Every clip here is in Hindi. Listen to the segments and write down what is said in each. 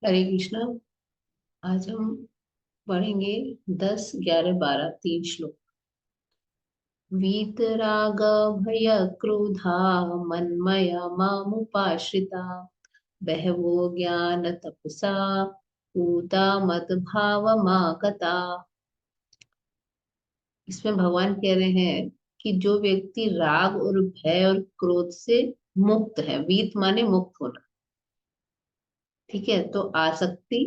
हरे कृष्णा। आज हम पढ़ेंगे 10, 11, 12 तीन श्लोक। वीतराग भय क्रोधा मन्मया मामुपाश्रिता बहवो ज्ञान तपसा पूता मत भाव मागता। इसमें भगवान कह रहे हैं कि जो व्यक्ति राग और भय और क्रोध से मुक्त है, वीत माने मुक्त होना, ठीक है। तो आसक्ति,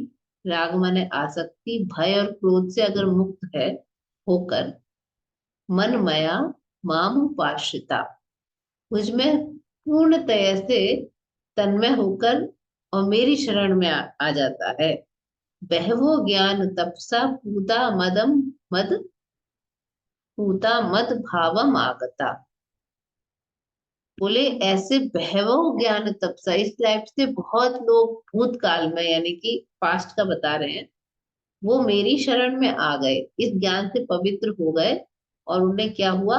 राग माने आसक्ति, भय और क्रोध से अगर मुक्त है होकर मन मया माम उपाश्रिता, मुझमें पूर्णतया से तन्मय होकर और मेरी शरण में आ जाता है। बहवो ज्ञान तपसा पूता मद भावम आगता। बोले ऐसे बहवो ज्ञान तपसा, इस लाइफ से बहुत लोग भूतकाल में यानी कि पास्ट का बता रहे हैं, वो मेरी शरण में आ गए, इस ज्ञान से पवित्र हो गए। और उन्हें क्या हुआ?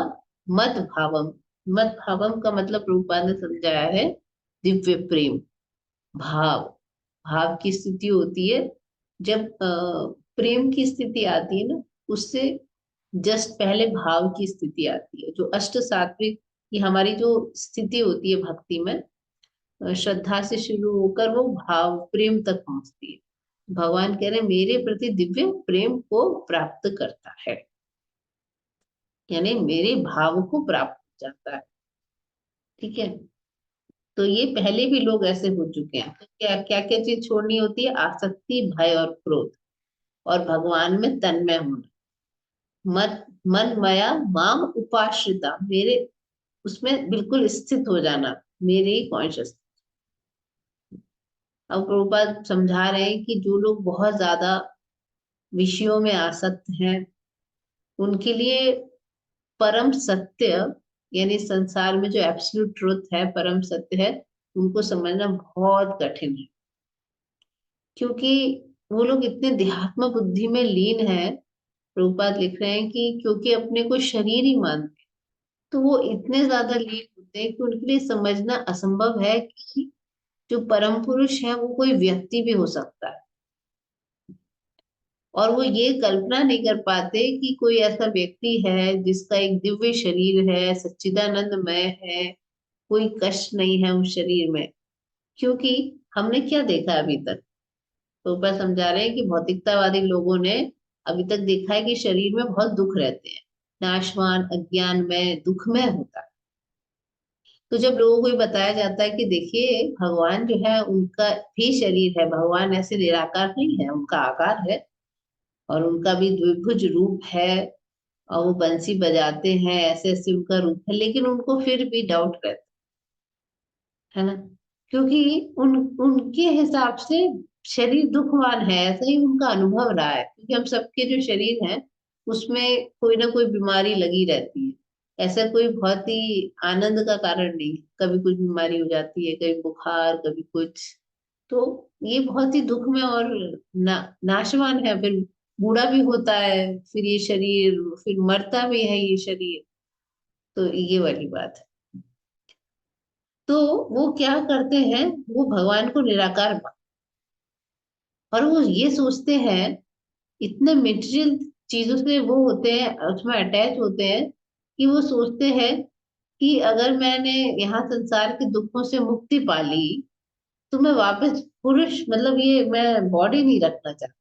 मद भावम। मद भावम का मतलब रूपा ने समझाया है दिव्य प्रेम भाव। भाव की स्थिति होती है जब प्रेम की स्थिति आती है ना, उससे जस्ट पहले भाव की स्थिति आती है, जो अष्ट सात्विक की हमारी जो स्थिति होती है भक्ति में, श्रद्धा से शुरू होकर वो भाव प्रेम तक पहुंचती है। भगवान कह रहे हैं मेरे प्रति दिव्य प्रेम को प्राप्त करता है, यानी मेरे भाव को प्राप्त हो जाता है। ठीक है। तो ये पहले भी लोग ऐसे हो चुके हैं। तो क्या क्या क्या चीज छोड़नी होती है? आसक्ति, भय और क्रोध, और भगवान में तन्मय होना। मत मन मया माम उपाश्रिता, मेरे उसमें बिल्कुल स्थित हो जाना, मेरे ही कॉन्शियस। अब प्रभुपाद समझा रहे हैं कि जो लोग बहुत ज्यादा विषयों में आसक्त हैं, उनके लिए परम सत्य, यानी संसार में जो एब्सोल्यूट ट्रुथ है, परम सत्य है, उनको समझना बहुत कठिन है। क्योंकि वो लोग इतने देहात्म बुद्धि में लीन है। प्रभुपाद लिख रहे हैं कि क्योंकि अपने को शरीर ही मानते हैं, तो वो इतने ज्यादा लीन होते हैं कि उनके लिए समझना असंभव है कि जो परम पुरुष है वो कोई व्यक्ति भी हो सकता है। और वो ये कल्पना नहीं कर पाते कि कोई ऐसा व्यक्ति है जिसका एक दिव्य शरीर है, सच्चिदानंदमय है, कोई कष्ट नहीं है उस शरीर में। क्योंकि हमने क्या देखा अभी तक? तो ऊपर समझा रहे हैं कि भौतिकतावादी लोगों ने अभी तक देखा है कि शरीर में बहुत दुख रहते हैं, नाशवान अज्ञान में दुखमय होता है। तो जब लोगों को ये बताया जाता है कि देखिए भगवान जो है उनका भी शरीर है, भगवान ऐसे निराकार नहीं है, उनका आकार है और उनका भी द्विभुज रूप है, और वो बंसी बजाते हैं, ऐसे ऐसे उनका रूप है, लेकिन उनको फिर भी डाउट रहता है ना। क्योंकि उनके हिसाब से शरीर दुखवान है, ऐसा ही उनका अनुभव रहा है। क्योंकि हम सबके जो शरीर हैं उसमें कोई ना कोई बीमारी लगी रहती है, ऐसा कोई बहुत ही आनंद का कारण नहीं है। कभी कुछ बीमारी हो जाती है, कभी बुखार, कभी कुछ। तो ये बहुत ही दुख में और नाशवान है। फिर बूढ़ा भी होता है फिर ये शरीर, फिर मरता भी है ये शरीर। तो ये वाली बात है। तो वो क्या करते हैं? वो भगवान को निराकार और वो ये सोचते हैं, इतने मेटेरियल चीजों से वो होते हैं, उसमें अटैच होते हैं, कि वो सोचते हैं कि अगर मैंने यहाँ संसार के दुखों से मुक्ति पा ली तो मैं वापस पुरुष, मतलब ये मैं बॉडी नहीं रखना चाहता।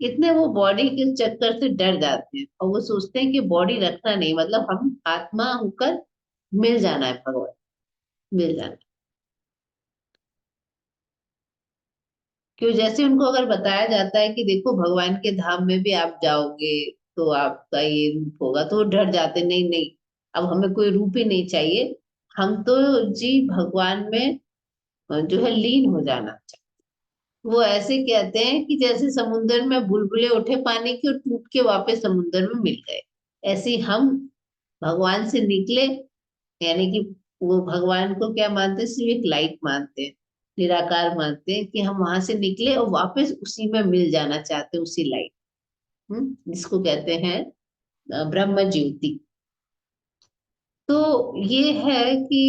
इतने वो बॉडी के चक्कर से डर जाते हैं और वो सोचते हैं कि बॉडी रखना नहीं, मतलब हम आत्मा होकर मिल जाना है भगवान, मिल जाना। क्यों? जैसे उनको अगर बताया जाता है कि देखो भगवान के धाम में भी आप जाओगे तो आपका ये रूप होगा, तो वो डर जाते, नहीं नहीं, अब हमें कोई रूप ही नहीं चाहिए, हम तो जी भगवान में जो है लीन हो जाना चाहिए। वो ऐसे कहते हैं कि जैसे समुद्र में बुलबुले उठे पानी के और टूट के वापस समुद्र में मिल गए, ऐसे ही हम भगवान से निकले, यानी कि वो भगवान को क्या मानते हैं? सिर्फ एक लाइट मानते हैं, निराकार मानते हैं, कि हम वहां से निकले और वापस उसी में मिल जाना चाहते हैं, उसी लाइट। जिसको कहते हैं ब्रह्म ज्योति। तो ये है कि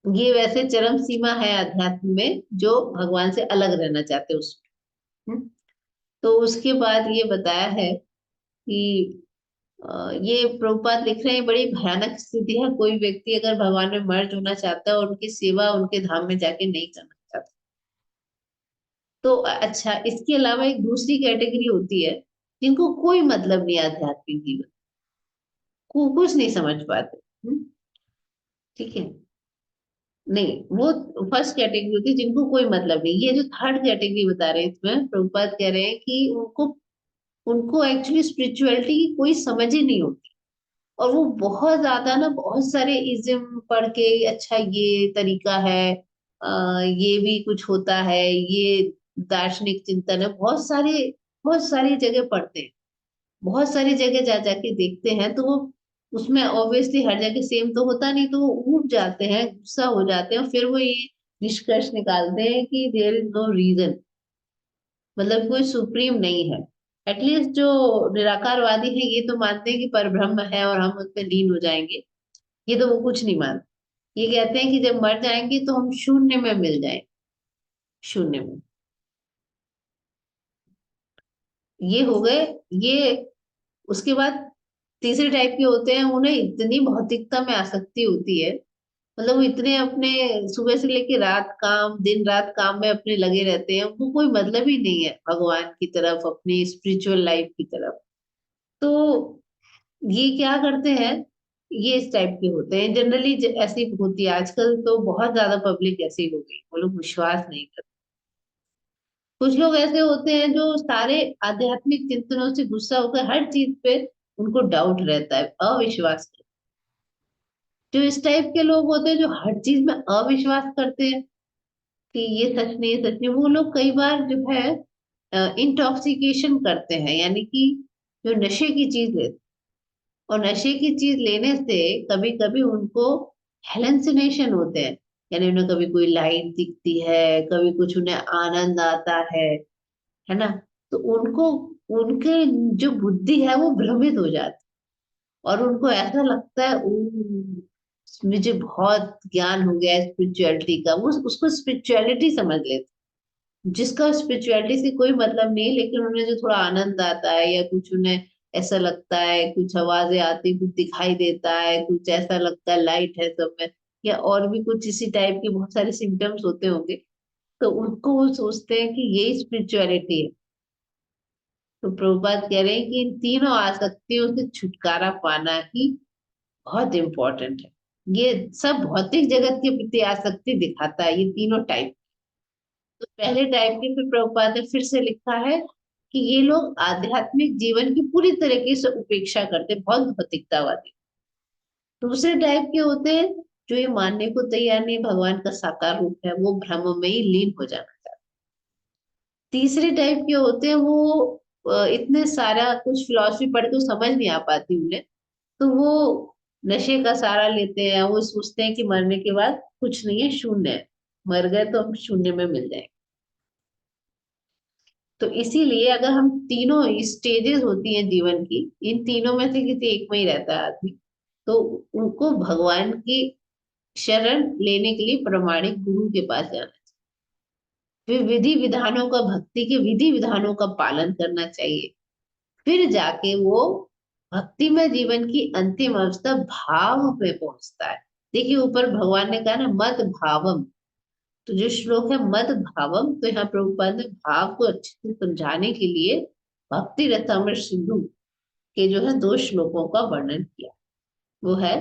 ये वैसे चरम सीमा है अध्यात्म में, जो भगवान से अलग रहना चाहते हैं उसमें। तो उसके बाद ये बताया है कि ये प्रभुपाद लिख रहे हैं, बड़ी भयानक स्थिति है, कोई व्यक्ति अगर भगवान में मर्ज होना चाहता है और उनकी सेवा उनके धाम में जाके नहीं करना चाहता। तो अच्छा, इसके अलावा एक दूसरी कैटेगरी होती है जिनको कोई मतलब नहीं आध्यात्मिक जीवन को, कुछ नहीं समझ पाते। ठीक है। नहीं, वो फर्स्ट कैटेगरी होती है जिनको कोई मतलब नहीं। ये जो थर्ड कैटेगरी बता रहे हैं, इसमें प्रभुपाद कह रहे हैं कि उनको उनको एक्चुअली स्पिरिचुअलिटी की कोई समझ ही नहीं होती। और वो बहुत ज्यादा ना, बहुत सारे इज्म पढ़ के, अच्छा ये तरीका है, ये भी कुछ होता है, ये दार्शनिक चिंतन है, बहुत सारी जगह पढ़ते हैं, बहुत सारी जगह जा जाके देखते हैं। तो वो उसमें ऑब्वियसली हर जगह सेम तो होता नहीं, तो वो ऊब जाते हैं, गुस्सा हो जाते हैं, फिर वो ये निष्कर्ष निकालते हैं कि देयर इज नो रीजन, मतलब कोई सुप्रीम नहीं है। एटलीस्ट जो निराकारवादी है ये तो मानते हैं कि परब्रह्म है और हम उसमें लीन हो जाएंगे। ये तो वो कुछ नहीं मानते। ये कहते हैं कि जब मर जाएंगे तो हम शून्य में मिल जाएंगे, शून्य में। ये हो गए ये। उसके बाद तीसरे टाइप के होते हैं, उन्हें इतनी भौतिकता में आसक्ति होती है, मतलब वो इतने अपने सुबह से लेके रात काम, दिन रात काम में अपने लगे रहते हैं, उनको कोई मतलब ही नहीं है भगवान की तरफ, अपनी स्पिरिचुअल लाइफ की तरफ। तो ये क्या करते हैं, ये इस टाइप के होते हैं जनरली, ऐसी होती है आजकल। तो बहुत ज्यादा पब्लिक ऐसी हो गई, वो लोग विश्वास नहीं करते। कुछ लोग ऐसे होते हैं जो सारे आध्यात्मिक चिंतनों से गुस्सा होकर हर चीज पे उनको डाउट रहता है, अविश्वास करते हैं। जो इस टाइप के लोग होते हैं जो हर चीज में अविश्वास करते हैं कि ये सच नहीं, ये सच नहीं, वो लोग कई बार जो है इंटॉक्सिकेशन करते हैं, यानी कि जो नशे की चीज लेते हैं। और नशे की चीज लेने से कभी कभी उनको हेलुसिनेशन होते हैं, यानी उन्हें कभी कोई लाइट दिखती है, कभी कुछ उन्हें आनंद आता है ना। तो उनको, उनके जो बुद्धि है वो भ्रमित हो जाती है, और उनको ऐसा लगता है मुझे बहुत ज्ञान हो गया है स्पिरिचुअलिटी का, वो उसको स्पिरिचुअलिटी समझ लेते हैं। जिसका स्पिरिचुअलिटी से कोई मतलब नहीं, लेकिन उन्हें जो थोड़ा आनंद आता है, या कुछ उन्हें ऐसा लगता है, कुछ आवाजें आती, कुछ दिखाई देता है, कुछ ऐसा लगता है लाइट है सब में, या और भी कुछ इसी टाइप के बहुत सारे सिम्टम्स होते होंगे, तो उनको वो सोचते हैं कि यही स्पिरिचुअलिटी है। तो प्रभुपाद कह रहे हैं कि इन तीनों आसक्तियों से छुटकारा पाना ही बहुत इंपॉर्टेंट है। ये सब भौतिक जगत के प्रति आसक्ति दिखाता है, ये तीनों टाइप। तो पहले टाइप के फिर प्रभुपाद ने फिर से लिखा है कि ये लोग आध्यात्मिक जीवन की पूरी तरीके से उपेक्षा करते हैं, बहुत भौतिकतावादी। दूसरे टाइप के होते हैं जो ये मानने को तैयार नहीं भगवान का साकार रूप है, वो भ्रम में ही लीन हो जाना चाहते हैं। तीसरे टाइप के होते हैं वो इतने सारा कुछ फिलॉसफी पढ़ के समझ नहीं आ पाती उन्हें, तो वो नशे का सहारा लेते हैं, वो सोचते हैं कि मरने के बाद कुछ नहीं है, शून्य है, मर गए तो हम शून्य में मिल जाएंगे। तो इसीलिए अगर हम तीनों स्टेजेस होती हैं जीवन की, इन तीनों में से किसी एक में ही रहता है आदमी, तो उनको भगवान की शरण लेने के लिए प्रमाणिक गुरु के पास जाना चाहिए, फिर विधि विधानों का, भक्ति के विधि विधानों का पालन करना चाहिए। फिर जाके वो भक्तिमय जीवन की अंतिम अवस्था भाव पे पहुंचता है। देखिए ऊपर भगवान ने कहा ना, मद भावम। तो जो श्लोक है मद भावम, तो यहाँ प्रभुपाद ने भाव को अच्छे से समझाने के लिए भक्ति रसामृत सिंधु के जो है दो श्लोकों का वर्णन किया। वो है,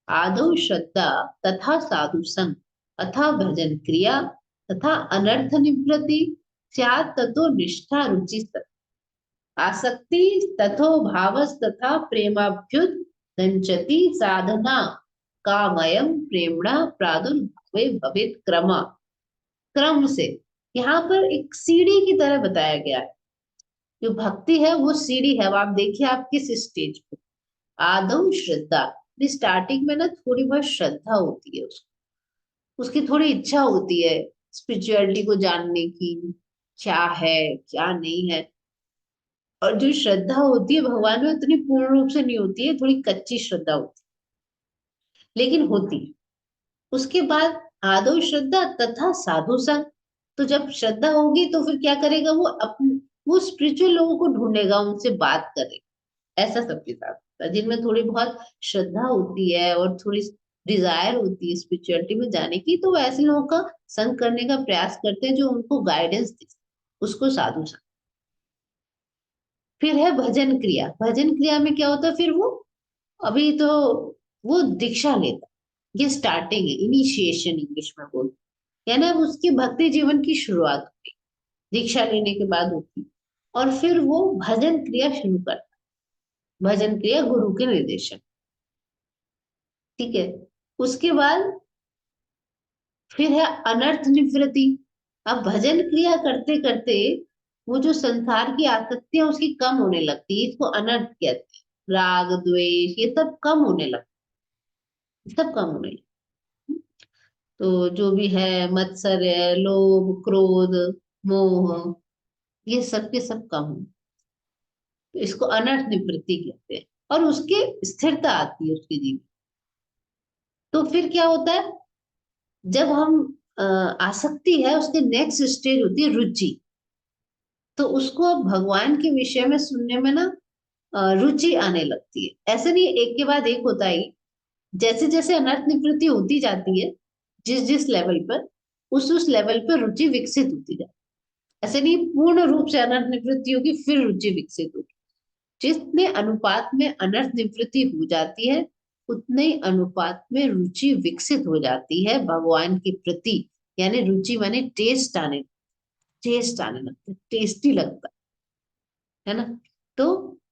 आदौ श्रद्धा तथा साधु संग, अथा भजन क्रिया, तथा अनर्थ निवृत्ति, स्यात् ततो निष्ठा रुचि सत, आसक्ति तथो भावस तथा प्रेमाभ्युत दंचति साधना, कामयम प्रेमणा प्रादुर्भवे भवेत क्रमा। क्रम से, यहाँ पर एक सीढ़ी की तरह बताया गया है। जो भक्ति है वो सीढ़ी है। अब आप देखिए आप किस स्टेज पे। आदम श्रद्धा, स्टार्टिंग में ना थोड़ी बहुत श्रद्धा होती है उसको, उसकी थोड़ी इच्छा होती है स्पिरिचुअलिटी को जानने की, क्या है क्या नहीं है। और जो श्रद्धा होती है भगवान में उतनी पूर्ण रूप से नहीं होती है, थोड़ी कच्ची श्रद्धा होती है, लेकिन होती है। उसके बाद आदो श्रद्धा तथा साधु संग। तो जब श्रद्धा होगी तो फिर क्या करेगा, वो अपने वो स्पिरिचुअल लोगों को ढूंढेगा, उनसे बात करेगा। ऐसा सबके साथ होता है। जिनमें थोड़ी बहुत श्रद्धा होती है और थोड़ी डिजायर होती है स्पिरिचुअलिटी में जाने की, तो वो ऐसे लोगों का संग करने का प्रयास करते हैं जो उनको गाइडेंस दे, उसको साधु संग। फिर है भजन क्रिया। भजन क्रिया में क्या होता है, फिर वो अभी तो वो दीक्षा लेता है। ये स्टार्टिंग है, इनिशिएशन इंग्लिश में बोलते हैं, यानी अब उसकी भक्ति जीवन की शुरुआत होती है, दीक्षा लेने के बाद होती है। और फिर वो भजन क्रिया शुरू करता है, भजन क्रिया गुरु के निर्देशन। ठीक है। उसके बाद फिर है अनर्थ निवृत्ति। अब भजन क्रिया करते करते वो जो संसार की आसक्ति है उसकी कम होने लगती है, इसको अनर्थ कहते हैं। राग द्वेष ये सब कम होने लगता है, सब कम होने लगता है। तो जो भी है, मत्सर्य, लोभ, क्रोध, मोह, ये सब के सब कम हो, तो इसको अनर्थ निवृत्ति कहते हैं। और उसके स्थिरता आती है उसके जीवन। तो फिर क्या होता है, जब हम आसक्ति है, उसके नेक्स्ट स्टेज होती है रुचि। तो उसको अब भगवान के विषय में सुनने में ना रुचि आने लगती है। ऐसे नहीं एक के बाद एक होता है, जैसे जैसे अनर्थ निवृत्ति होती जाती है, जिस जिस लेवल पर, उस लेवल पर रुचि विकसित होती जाती है। ऐसे नहीं पूर्ण रूप से अनर्थ निवृत्ति होगी फिर रुचि विकसित होगी। जितने अनुपात में अनर्थ निवृत्ति हो जाती है, उतने ही अनुपात में रुचि विकसित हो जाती है भगवान के प्रति। यानी रुचि माने टेस्ट आने लगता है, टेस्टी लगता है ना। तो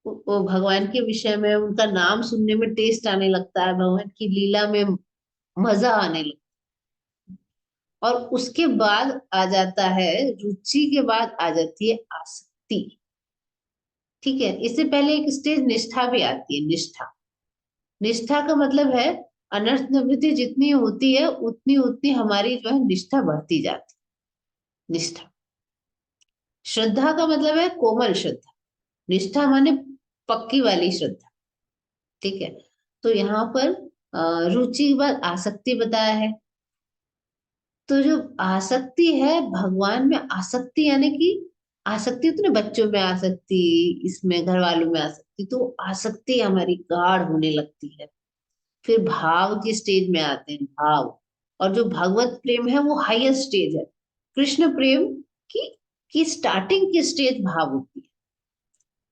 वो भगवान के विषय में, उनका नाम सुनने में टेस्ट आने लगता है, भगवान की लीला में मजा आने लगता है। और उसके बाद आ जाता है, रुचि के बाद आ जाती है आसक्ति। ठीक है। इससे पहले एक स्टेज निष्ठा भी आती है। निष्ठा, निष्ठा का मतलब है अनर्थ निवृत्ति जितनी होती है उतनी उतनी हमारी जो है निष्ठा बढ़ती जाती है। निष्ठा, श्रद्धा का मतलब है कोमल श्रद्धा। निष्ठा माने पक्की वाली श्रद्धा। ठीक है। तो यहाँ पर रुचि के बाद आसक्ति बताया है। तो जो आसक्ति है, भगवान में आसक्ति, यानी कि आसक्ति होती है ना, बच्चों में आसक्ति, इसमें घर वालों में आसक्ति, तो आसक्ति हमारी गाढ़ होने लगती है। फिर भाव की स्टेज में आते हैं, भाव। और जो भगवत प्रेम है वो हाईएस्ट स्टेज है। कृष्ण प्रेम की की स्टार्टिंग की स्टेज भाव होती है।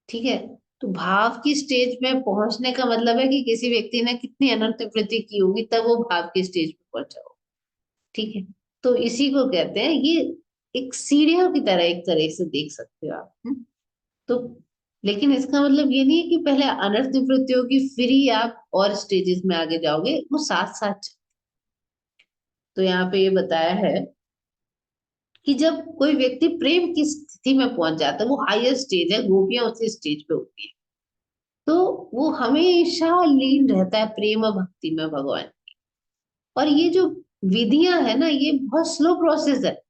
ठीक है। तो भाव की स्टेज में पहुंचने का मतलब है कि किसी व्यक्ति ने कितनी अनंत वृद्धि की होगी तब वो भाव की स्टेज पे पहुंचा हो। ठीक है। तो इसी को कहते हैं, ये एक सीढ़ियों की तरह एक तरह से देख सकते हो आप। तो लेकिन इसका मतलब ये नहीं है कि पहले अनर्थ निवृत्ति होगी फिर ही आप और स्टेजेस में आगे जाओगे, वो साथ साथ। तो यहाँ पे ये बताया है कि जब कोई व्यक्ति प्रेम की स्थिति में पहुंच जाता है, वो हाईएस्ट स्टेज है, गोपियां उसी स्टेज पे होती है, तो वो हमेशा लीन रहता है प्रेम और भक्ति में भगवान। और ये जो विधियां है ना, ये बहुत स्लो प्रोसेस है।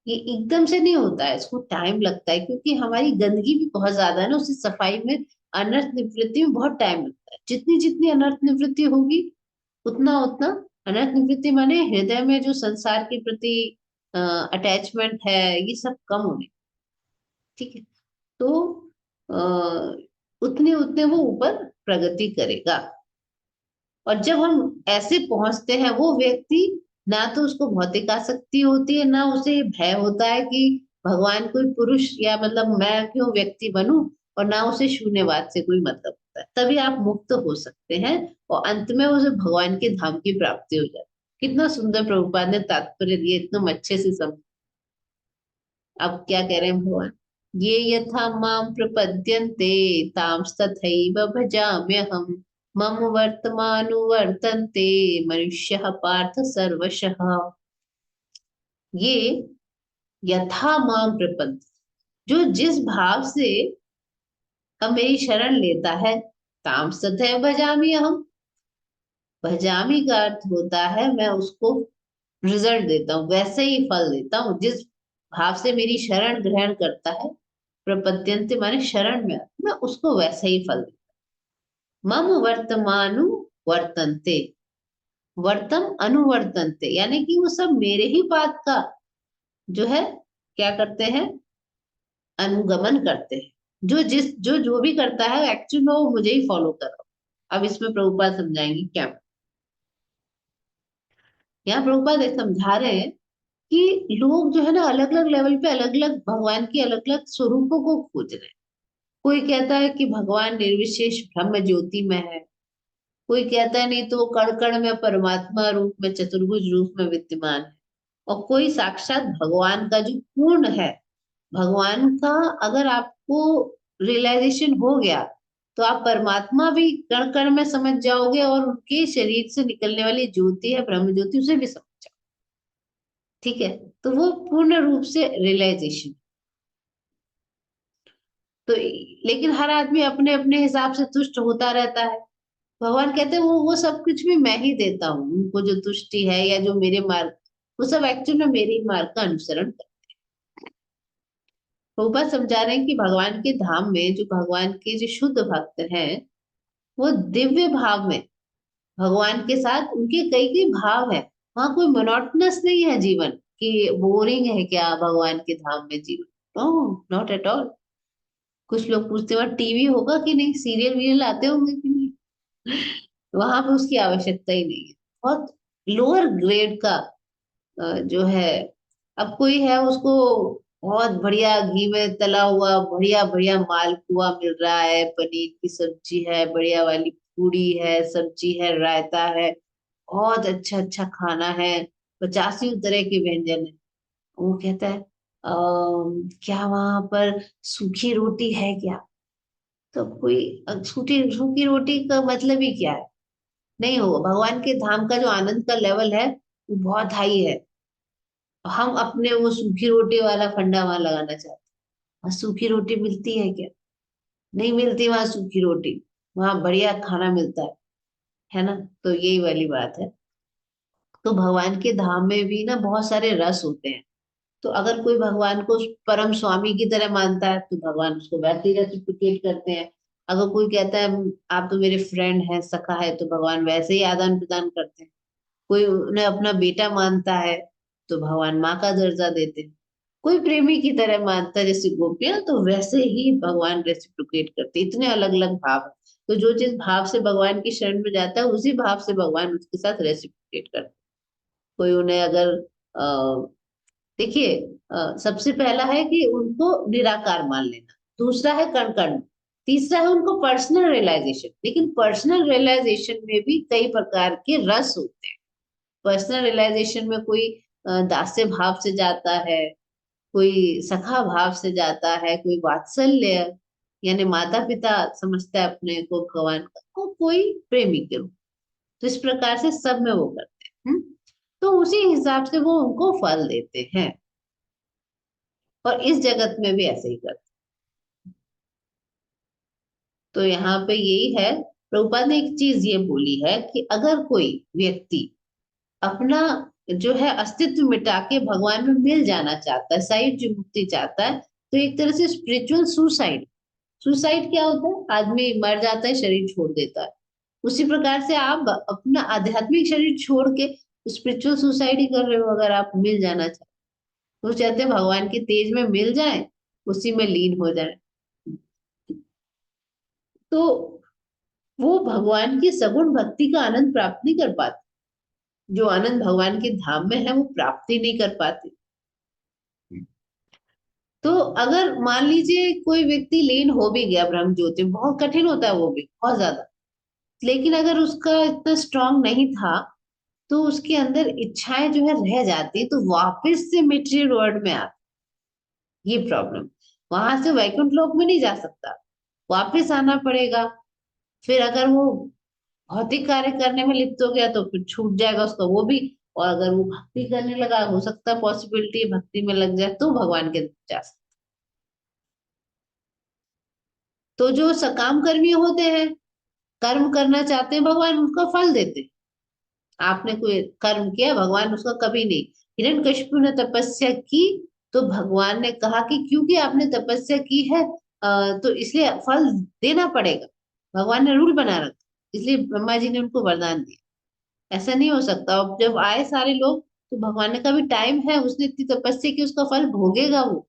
ये एकदम से नहीं होता है, इसको टाइम लगता है, क्योंकि हमारी गंदगी भी बहुत ज्यादा है ना, उसी सफाई में, अनर्थ निवृत्ति में बहुत टाइम लगता है। जितनी जितनी अनर्थ निवृत्ति होगी उतना उतना, अनर्थ निवृत्ति माने हृदय में जो संसार के प्रति अटैचमेंट है, ये सब कम होने। ठीक है। तो उतने उतने वो ऊपर प्रगति करेगा। और जब हम ऐसे पहुंचते हैं, वो व्यक्ति ना तो उसको भौतिक आसक्ति होती है, ना उसे भय होता है कि भगवान कोई पुरुष या मतलब मैं क्यों व्यक्ति बनूं, और ना उसे शून्यवाद से कोई मतलब होता है। तभी आप मुक्त हो सकते हैं और अंत में उसे भगवान के धाम की प्राप्ति हो जाती है। कितना सुंदर प्रभुपाद ने तात्पर्य दिए, एकदम अच्छे से समझ। अब क्या कह रहे हैं भगवान, ये यथा माम प्रपद्यन्ते तांस्तथैव भजाम्यहम् मम वर्तमानुवर्तन्ते मनुष्यः पार्थ सर्वशः। ये यथा माम प्रपद्य, जो जिस भाव से अब मेरी शरण लेता है, ताम तथैव भजामि अहम। भजामि का अर्थ होता है मैं उसको रिजल्ट देता हूँ, वैसे ही फल देता हूँ जिस भाव से मेरी शरण ग्रहण करता है। प्रपद्यंते माने शरण में आता, मैं उसको वैसे ही फल देता हूँ। मम वर्तमानु वर्तन्ते, वर्तम अनुवर्तनते, यानी कि वो सब मेरे ही बात का जो है क्या करते हैं, अनुगमन करते हैं। जो भी करता है एक्चुअली में वो मुझे ही फॉलो कर रहा हूं। अब इसमें प्रभुपाद समझाएंगे क्या। यहाँ प्रभुपाद ये समझा रहे हैं कि लोग जो है ना अलग अलग लेवल पे अलग अलग भगवान के अलग अलग स्वरूपों को खोज रहे हैं। कोई कहता है कि भगवान निर्विशेष ब्रह्म ज्योति में है, कोई कहता है नहीं तो वो कण कण में परमात्मा रूप में चतुर्भुज रूप में विद्यमान है, और कोई साक्षात भगवान का जो पूर्ण है, भगवान का अगर आपको रियलाइजेशन हो गया तो आप परमात्मा भी कण कण में समझ जाओगे, और उनके शरीर से निकलने वाली ज्योति है ब्रह्म ज्योति उसे भी समझ जाओगे। ठीक है, तो वो पूर्ण रूप से रियलाइजेशन। तो लेकिन हर आदमी अपने अपने हिसाब से तुष्ट होता रहता है। भगवान कहते हैं वो सब कुछ भी मैं ही देता हूँ उनको, जो तुष्टि है या जो मेरे मार्ग, वो सब एक्चुअली में मेरे ही मार्ग का अनुसरण कर। प्रभुपाद समझा रहे हैं कि भगवान के धाम में जो भगवान के जो शुद्ध भक्त हैं, वो दिव्य भाव में भगवान के साथ उनके कई कई भाव है। वहां कोई मोनोटोनस नहीं है जीवन कि बोरिंग है क्या भगवान के धाम में जीवन। No, not at all. कुछ लोग पूछते हैं टीवी होगा कि नहीं, सीरियल वीरियल आते होंगे कि नहीं। वहां पे उसकी आवश्यकता ही नहीं है। बहुत लोअर ग्रेड का जो है। अब कोई है उसको बहुत बढ़िया घी में तला हुआ बढ़िया बढ़िया मालपुआ मिल रहा है, पनीर की सब्जी है, बढ़िया वाली पूड़ी है, सब्जी है, रायता है, बहुत अच्छा अच्छा खाना है, 85 तरह के व्यंजन है। वो कहता है क्या वहां पर सूखी रोटी है क्या? तो कोई सूखी सूखी रोटी का मतलब ही क्या है? नहीं होगा। भगवान के धाम का जो आनंद का लेवल है वो बहुत हाई है। हम अपने वो सूखी रोटी वाला फंडा वहां लगाना चाहते हैं। वहां सूखी रोटी मिलती है क्या? नहीं मिलती वहां सूखी रोटी। वहां बढ़िया खाना मिलता है ना। तो यही वाली बात है। तो भगवान के धाम में भी ना बहुत सारे रस होते हैं। तो अगर कोई भगवान को परम स्वामी की तरह मानता है तो भगवान उसको वैसे ही रेसिप्रोकेट करते हैं। अगर कोई कहता है आप तो मेरे फ्रेंड हैं, सखा है, तो भगवान वैसे ही आदान प्रदान करते हैं। कोई उन्हें अपना बेटा मानता है तो भगवान माँ का दर्जा देते हैं। कोई प्रेमी की तरह मानता है जैसे गोपियां, तो वैसे ही भगवान रेसिप्रोकेट करते हैं। इतने अलग अलग भाव है। तो जो जिस भाव से भगवान की शरण में जाता है उसी भाव से भगवान उसके साथ रेसिप्रोकेट करते हैं। कोई उन्हें अगर देखिए सबसे पहला है कि उनको निराकार मान लेना, दूसरा है कण कण, तीसरा है उनको पर्सनल रियलाइजेशन। लेकिन पर्सनल रियलाइजेशन में भी कई प्रकार के रस होते हैं। पर्सनल रियलाइजेशन में कोई दास्य भाव से जाता है, कोई सखा भाव से जाता है, कोई वात्सल्य यानी माता पिता समझता है अपने को भगवान का, कोई प्रेमी के रूप। तो इस प्रकार से सब में वो करते हैं। तो उसी हिसाब से वो उनको फल देते हैं। और इस जगत में भी ऐसे ही करते। तो यहाँ पे यही है, प्रभुपाद ने एक चीज ये बोली है कि अगर कोई व्यक्ति अपना जो है अस्तित्व मिटा के भगवान में मिल जाना चाहता है, साइड जो मुक्ति चाहता है, तो एक तरह से स्पिरिचुअल सुसाइड। सुसाइड क्या होता है? आदमी मर जाता है, शरीर छोड़ देता है। उसी प्रकार से आप अपना आध्यात्मिक शरीर छोड़ के स्पिरिचुअल सुसाइड ही कर रहे हो। अगर आप मिल जाना चाहते हो, तो चाहते हैं भगवान के तेज में मिल जाए, उसी में लीन हो जाए। तो वो भगवान की सगुण भक्ति का आनंद प्राप्त नहीं कर पाते। जो आनंद भगवान के धाम में है वो प्राप्ति नहीं कर पाते। तो अगर मान लीजिए कोई व्यक्ति लीन हो भी गया ब्रह्म ज्योति में, बहुत कठिन होता है वो भी बहुत ज्यादा, लेकिन अगर उसका इतना स्ट्रांग नहीं था तो उसके अंदर इच्छाएं जो है रह जाती, तो वापस से मेटेरियल वर्ल्ड में आती। ये प्रॉब्लम, वहां से वैकुंठ लोक में नहीं जा सकता, वापस आना पड़ेगा। फिर अगर वो भौतिक कार्य करने में लिप्त हो गया तो फिर छूट जाएगा उसका वो भी। और अगर वो भक्ति करने लगा, हो सकता है पॉसिबिलिटी भक्ति में लग जाए तो भगवान के जा सकता। तो जो सकाम कर्मी होते हैं, कर्म करना चाहते हैं, भगवान उसका फल देते हैं। आपने कोई कर्म किया, भगवान उसका कभी नहीं। हिरण्यकशिपु ने तपस्या की तो भगवान ने कहा कि क्योंकि आपने तपस्या की है तो इसलिए फल देना पड़ेगा। भगवान ने रूल बना रखा, इसलिए ब्रह्मा जी ने उनको वरदान दिया। ऐसा नहीं हो सकता। अब जब आए सारे लोग, तो भगवान ने कहा भी टाइम है, उसने इतनी तपस्या की, उसका फल भोगेगा वो।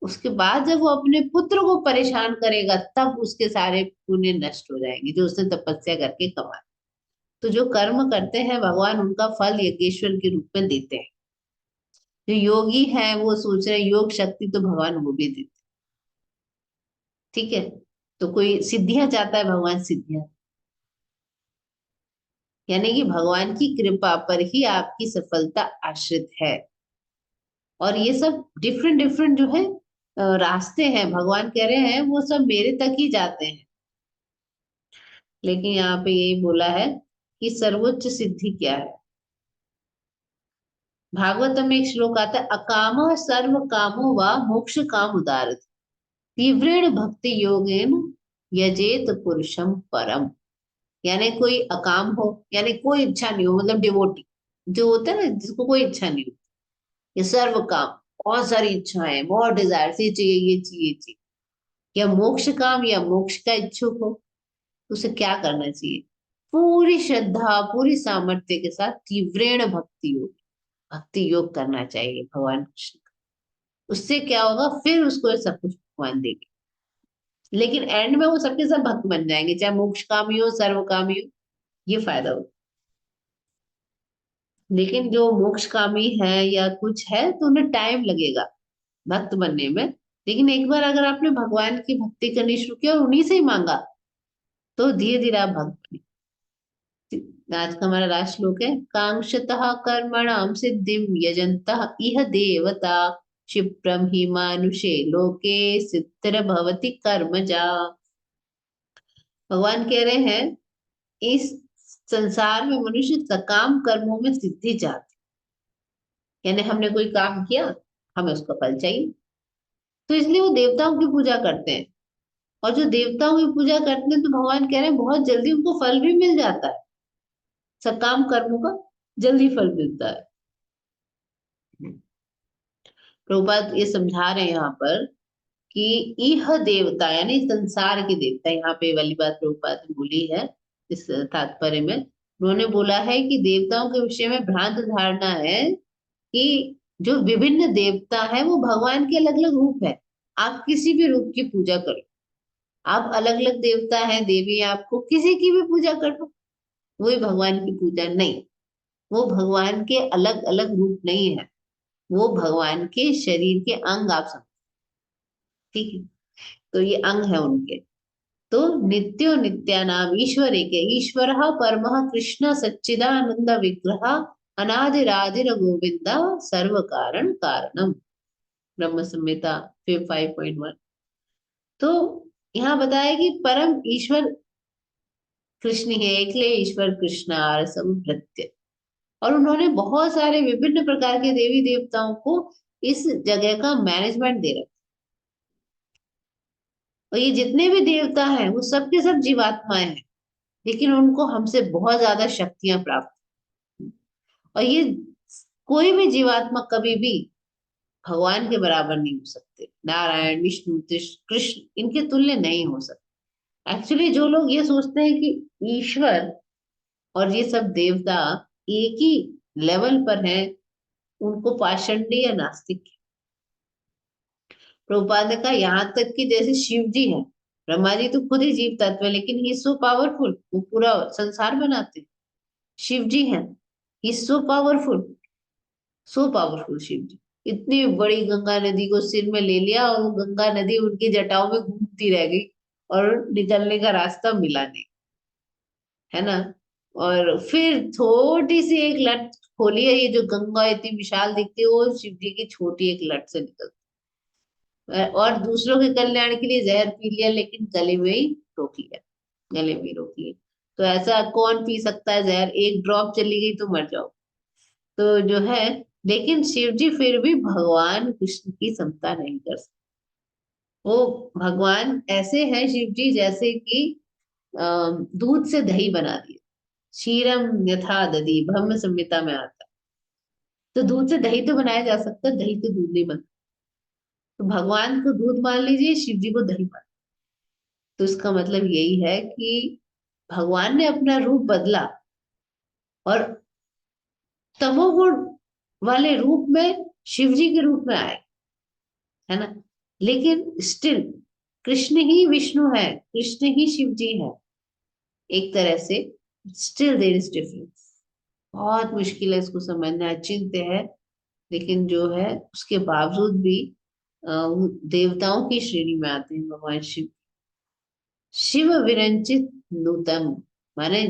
उसके बाद जब वो अपने पुत्र को परेशान करेगा, तब उसके सारे पुण्य नष्ट हो जाएंगे जो उसने तपस्या करके कमाए। तो जो कर्म करते हैं भगवान उनका फल यज्ञेश्वर के रूप में देते हैं। जो योगी हैं वो सोच रहे हैं योग शक्ति तो भगवान वो भी देते हैं। ठीक है। तो कोई सिद्धियां चाहता है, भगवान सिद्धियां। यानी कि भगवान की कृपा पर ही आपकी सफलता आश्रित है। और ये सब डिफरेंट डिफरेंट जो है रास्ते हैं, भगवान कह रहे हैं वो सब मेरे तक ही जाते हैं। लेकिन यहाँ पे यही बोला है कि सर्वोच्च सिद्धि क्या है। भागवतम में एक श्लोक आता है, अकाम सर्व कामो व मोक्ष काम उदार तीव्रेण भक्ति योगेन यजेत पुरुषम परम। यानी कोई अकाम हो, यानी कोई इच्छा नहीं हो, मतलब डिवोटी जो होता है ना, जिसको कोई इच्छा नहीं हो, ये सर्व काम, बहुत सारी इच्छाएं, बहुत डिजायर, ये चाहिए ये चाहिए ये चाहिए, या मोक्ष काम या मोक्ष का इच्छुक हो, तो उसे क्या करना चाहिए। पूरी श्रद्धा पूरी सामर्थ्य के साथ तीव्रेण भक्ति योग, भक्ति योग करना चाहिए भगवान कृष्ण का। उससे क्या होगा, फिर उसको ये सब कुछ भगवान देंगे। लेकिन एंड में वो सबके सब भक्त बन जाएंगे, चाहे मोक्ष कामी हो सर्व कामी हो। ये फायदा हो। लेकिन जो मोक्ष कामी है या कुछ है, तो उन्हें टाइम लगेगा भक्त बनने में। लेकिन एक बार अगर आपने भगवान की भक्ति करनी शुरू की और उन्हीं से ही मांगा, तो धीरे धीरे आप भक्त बने। आज का हमारा लास्ट श्लोक है, कांक्षतः कर्मणाम सिद्धिम यजन्तः इह देवता क्षिप्रम ही मानुषे लोके सिद्धिर भवति कर्मजा। भगवान कह रहे हैं इस संसार में मनुष्य सकाम कर्मों में सिद्धि चाहते, यानी हमने कोई काम किया, हमें उसका फल चाहिए, तो इसलिए वो देवताओं की पूजा करते हैं। और जो देवताओं की पूजा करते हैं, तो भगवान कह रहे हैं बहुत जल्दी उनको फल भी मिल जाता है, सकाम कर्मों का जल्दी फल मिलता है। प्रभुपाद ये समझा रहे हैं यहाँ पर कि इह देवता यानी संसार के देवता, यहाँ पे वाली बात प्रभुपाद ने बोली है इस तात्पर्य में। उन्होंने बोला है कि देवताओं के विषय में भ्रांत धारणा है कि जो विभिन्न देवता है वो भगवान के अलग अलग रूप है। आप किसी भी रूप की पूजा करो, आप अलग अलग देवता है देवी है, आपको किसी की भी पूजा कर लो, वही भगवान की पूजा नहीं। वो भगवान के अलग अलग रूप नहीं है, वो भगवान के शरीर के अंग आप समझ। ठीक है। तो ये अंग है उनके। तो नित्यो नित्यानाम ईश्वर एक है, ईश्वर परमः कृष्ण सच्चिदानंद विग्रह अनादिरादिर गोविंद सर्व कारण कारणम। ब्रह्म संहिता 5.1। तो यहाँ बताया कि परम ईश्वर कृष्ण है, एकले ईश्वर कृष्ण आर संभृत्य। और उन्होंने बहुत सारे विभिन्न प्रकार के देवी देवताओं को इस जगह का मैनेजमेंट दे रखा। और ये जितने भी देवता हैं वो सबके सब जीवात्माएं हैं, लेकिन उनको हमसे बहुत ज्यादा शक्तियां प्राप्त। और ये कोई भी जीवात्मा कभी भी भगवान के बराबर नहीं हो सकते। नारायण विष्णु कृष्ण इनके तुल्य नहीं हो सकते। एक्चुअली जो लोग ये सोचते हैं कि ईश्वर और ये सब देवता एक ही लेवल पर हैं, उनको पाषंडी या नास्तिक। प्रभुपाद ने कहा यहाँ तक कि जैसे शिव जी हैं, ब्रह्मा जी तो खुद ही जीव तत्व है, लेकिन ही सो पावरफुल, वो पूरा संसार बनाते हैं। शिव जी हैं, ही सो पावरफुल शिव जी। इतनी बड़ी गंगा नदी को सिर में ले लिया और वो गंगा नदी उनकी जटाओं में घूमती रह गई, और निकलने का रास्ता मिला नहीं, है ना। और फिर छोटी सी एक लट खोली है, ये जो गंगा इतनी विशाल दिखती है, वो शिव जी की छोटी एक लट से निकलती है। और दूसरों के कल्याण के लिए जहर पी लिया, लेकिन गले में ही रोक लिया, गले में ही रोक लिया। तो ऐसा कौन पी सकता है जहर, एक ड्रॉप चली गई तो मर जाओ। तो जो है, लेकिन शिव जी फिर भी भगवान कृष्ण की समता नहीं कर सकते। वो भगवान ऐसे हैं शिव जी, जैसे कि दूध से दही बना दिए। क्षीरम यथा दधी ब्रह्म संहिता में आता है। तो दूध से दही तो बनाया जा सकता है, दही से दूध नहीं बनता। तो भगवान को दूध मान लीजिए, शिव जी को दही मान। तो इसका मतलब यही है कि भगवान ने अपना रूप बदला, और तमोगुण वाले रूप में शिव जी के रूप में आए, है ना। लेकिन स्टिल कृष्ण ही विष्णु है, कृष्ण ही शिव जी है, एक तरह से। Still there is difference. बहुत मुश्किल है इसको समझना, अचिंत्य है। लेकिन जो है उसके बावजूद भी वो देवताओं की श्रेणी में आते हैं भगवान शिव। शिव विरंचित नूतम, माने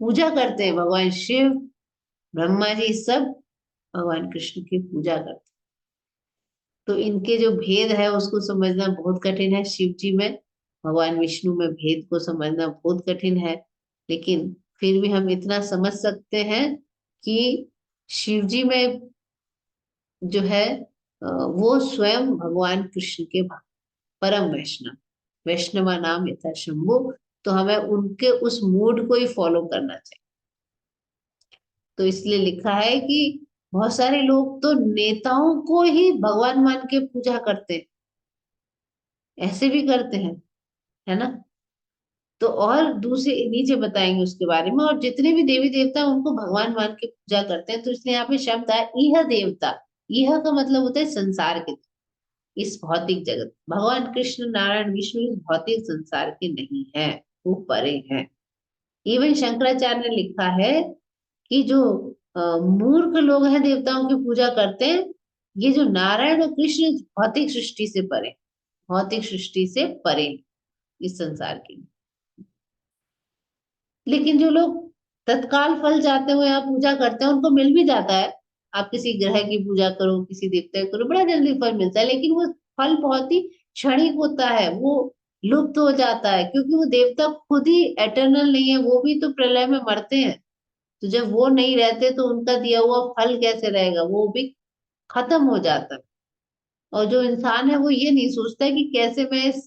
पूजा करते हैं भगवान शिव, ब्रह्मा जी सब भगवान कृष्ण की पूजा करते हैं। तो इनके जो भेद है उसको समझना बहुत कठिन है। शिव जी में, भगवान विष्णु में भेद को समझना बहुत कठिन है। लेकिन फिर भी हम इतना समझ सकते हैं कि शिव जी में जो है वो स्वयं भगवान कृष्ण के भक्त, परम वैष्णव, वैष्णवा नाम यथा शंभु। तो हमें उनके उस मूड को ही फॉलो करना चाहिए। तो इसलिए लिखा है कि बहुत सारे लोग तो नेताओं को ही भगवान मान के पूजा करते हैं, ऐसे भी करते हैं, है ना। तो और दूसरे नीचे बताएंगे उसके बारे में। और जितने भी देवी देवता हैं उनको भगवान मान के पूजा करते हैं। तो इसलिए यहाँ पे शब्द है इह देवता। यह का मतलब होता है संसार के, इस भौतिक जगत। भगवान कृष्ण नारायण विष्णु इस भौतिक संसार के नहीं है, वो परे हैं। इवन शंकराचार्य ने लिखा है कि जो मूर्ख लोग हैं देवताओं की पूजा करते हैं, ये जो नारायण और कृष्ण इस भौतिक सृष्टि से परे, भौतिक सृष्टि से परे, इस संसार के। लेकिन जो लोग तत्काल फल चाहते हुए यहाँ पूजा करते हैं उनको मिल भी जाता है। आप किसी ग्रह की पूजा करो, किसी देवता की करो, बड़ा जल्दी फल मिलता है। लेकिन वो फल बहुत ही क्षणिक होता है, वो लुप्त हो जाता है, क्योंकि वो देवता खुद ही एटर्नल नहीं है, वो भी तो प्रलय में मरते हैं। तो जब वो नहीं रहते तो उनका दिया हुआ फल कैसे रहेगा, वो भी खत्म हो जाता है। और जो इंसान है वो ये नहीं सोचता है कि कैसे मैं इस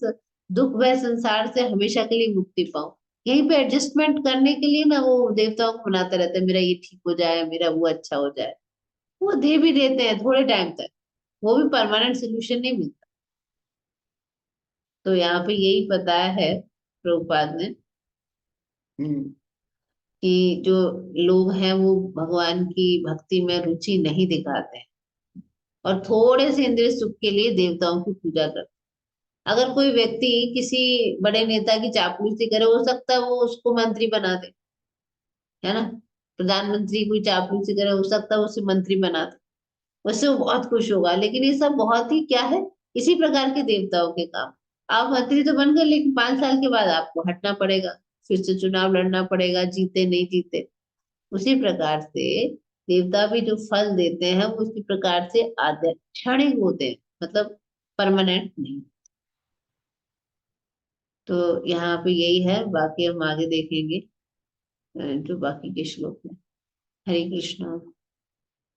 दुख भय संसार से हमेशा के लिए मुक्ति पाऊं। यहीं पे एडजस्टमेंट करने के लिए ना वो देवताओं को मनाते रहते हैं, मेरा ये ठीक हो जाए, मेरा वो अच्छा हो जाए। वो दे भी देते हैं थोड़े टाइम तक, वो भी परमानेंट सोल्यूशन नहीं मिलता। तो यहाँ पे यही बताया है प्रभुपाद ने, कि जो लोग हैं वो भगवान की भक्ति में रुचि नहीं दिखाते हैं और थोड़े से इंद्रिय सुख के लिए देवताओं की पूजा करते हैं। अगर कोई व्यक्ति किसी बड़े नेता की चापलूसी करे, हो सकता है वो उसको मंत्री बना दे, है ना। प्रधानमंत्री कोई चापलूसी करे, हो सकता है उसे मंत्री बना दे, उससे वो बहुत खुश होगा। लेकिन ये सब बहुत ही क्या है, इसी प्रकार के देवताओं के काम। आप मंत्री तो बन गए, लेकिन 5 साल के बाद आपको हटना पड़ेगा, फिर से चुनाव लड़ना पड़ेगा, जीते नहीं जीते। उसी प्रकार से देवता भी जो फल देते हैं वो उसी प्रकार से आदि क्षणिक होते हैं, मतलब परमानेंट नहीं। तो यहाँ पे यही है, बाकी हम आगे देखेंगे जो बाकी के श्लोक में। हरे कृष्णा।